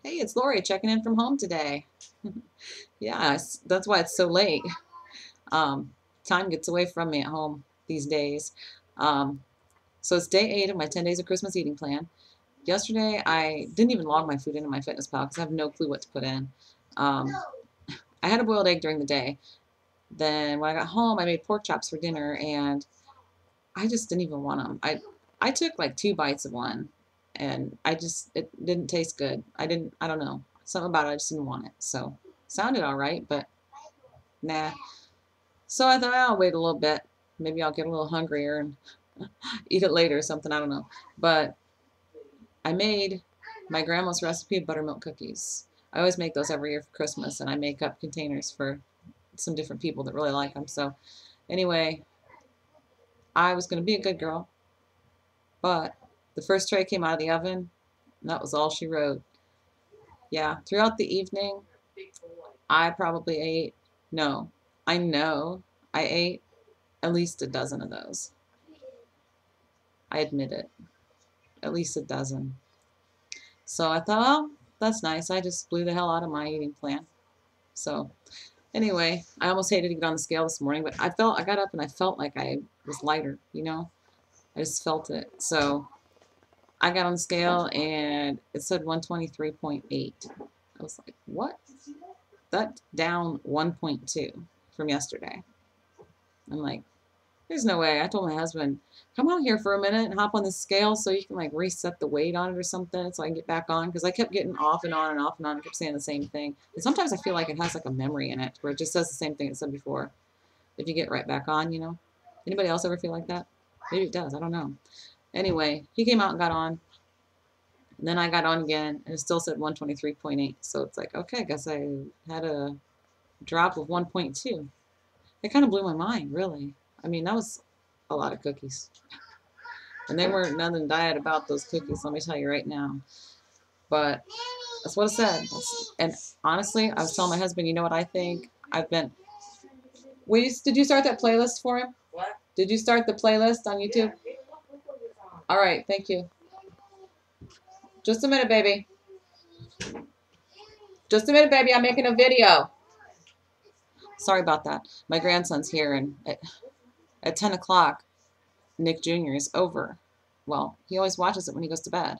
Hey, it's Lori checking in from home today. Yeah, that's why it's so late. Um, Time gets away from me at home these days. Um, so it's day 8 of my 10 days of Christmas eating plan. Yesterday, I didn't even log my food into MyFitnessPal because I have no clue what to put in. Um, I had a boiled egg during the day. Then when I got home, I made pork chops for dinner, and I just didn't even want them. I took like 2 bites of one, and it didn't taste good. I don't know. Something about it, I just didn't want it. So, sounded all right, but nah. So I thought I'll wait a little bit. Maybe I'll get a little hungrier and eat it later or something. I don't know. But I made my grandma's recipe of buttermilk cookies. I always make those every year for Christmas, and I make up containers for some different people that really like them. So anyway, I was going to be a good girl, but the first tray came out of the oven, and that was all she wrote. Yeah, throughout the evening, I probably ate, no, I know I ate at least a dozen of those. I admit it, at least a dozen. So I thought, well, that's nice. I just blew the hell out of my eating plan. So anyway, I almost hated to get on the scale this morning, but I got up and I felt like I was lighter, you know? I just felt it. So I got on the scale and it said 123.8. I was like, what? That down 1.2 from yesterday. I'm like, there's no way. I told my husband, come out here for a minute and hop on the scale so you can like reset the weight on it or something so I can get back on. Because I kept getting off and on and off and on. I kept saying the same thing. And sometimes I feel like it has like a memory in it where it just says the same thing it said before. If you get right back on, you know. Anybody else ever feel like that? Maybe it does. I don't know. Anyway, he came out and got on. And then I got on again and it still said 123.8. So it's like, okay, I guess I had a drop of 1.2. It kind of blew my mind, really. I mean, that was a lot of cookies. And they weren't nothing diet about those cookies, let me tell you right now. But that's what it said. And honestly, I was telling my husband, you know what I think? I've been. Did you start that playlist for him? What? Did you start the playlist on YouTube? Yeah. All right, thank you. Just a minute, baby. Just a minute, baby. I'm making a video. Sorry about that. My grandson's here, and at 10 o'clock, Nick Jr. is over. Well, he always watches it when he goes to bed.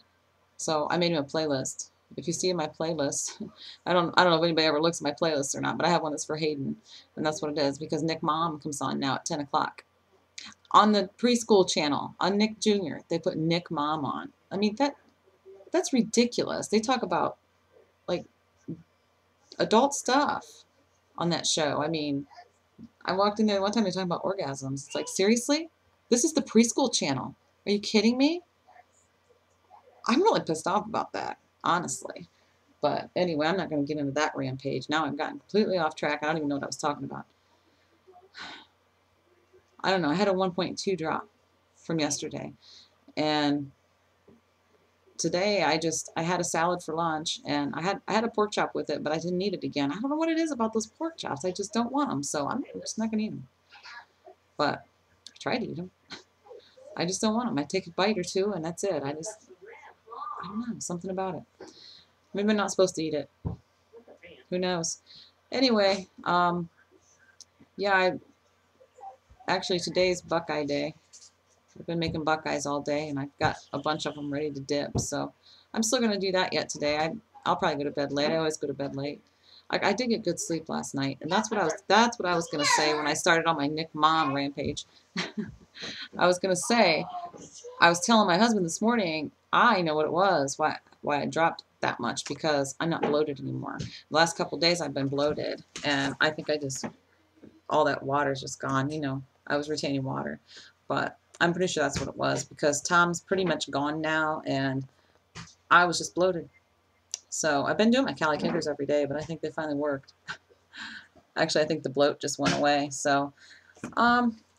So I made him a playlist. If you see in my playlist, I don't know if anybody ever looks at my playlist or not, but I have one that's for Hayden, and that's what it is because Nick Mom comes on now at 10 o'clock. On the preschool channel, on Nick Jr., they put Nick Mom on. I mean, that's ridiculous. They talk about, like, adult stuff on that show. I mean, I walked in there one time, they're talking about orgasms. It's like, seriously? This is the preschool channel. Are you kidding me? I'm really pissed off about that, honestly. But anyway, I'm not going to get into that rampage. Now I've gotten completely off track. I don't even know what I was talking about. I don't know. I had a 1.2 drop from yesterday. And today I had a salad for lunch and I had a pork chop with it, but I didn't eat it again. I don't know what it is about those pork chops. I just don't want them. So I'm just not going to eat them. But I tried to eat them. I just don't want them. I take a bite or two and that's it. I don't know. Something about it. Maybe I'm not supposed to eat it. Who knows? Anyway, yeah, actually today's Buckeye Day. I've been making Buckeyes all day, and I've got a bunch of them ready to dip. So I'm still going to do that yet today. I'll probably go to bed late. I always go to bed late. I did get good sleep last night, and that's what I was going to say when I started on my Nick Mom rampage. I was going to say, I was telling my husband this morning, I know what it was, why I dropped that much, because I'm not bloated anymore. The last couple of days I've been bloated, and I think all that water's just gone. You know, I was retaining water, but I'm pretty sure that's what it was because Tom's pretty much gone now, and I was just bloated. So I've been doing my Cali Kickers every day, but I think they finally worked. Actually, I think the bloat just went away. So,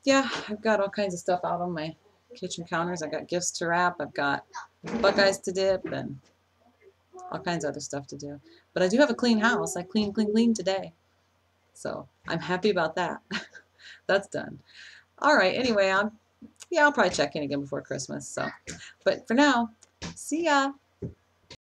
yeah, I've got all kinds of stuff out on my kitchen counters. I've got gifts to wrap. I've got Buckeyes to dip and all kinds of other stuff to do. But I do have a clean house. I clean today. So I'm happy about that. That's done. All right. Anyway, I'll probably check in again before Christmas. So, but for now, see ya.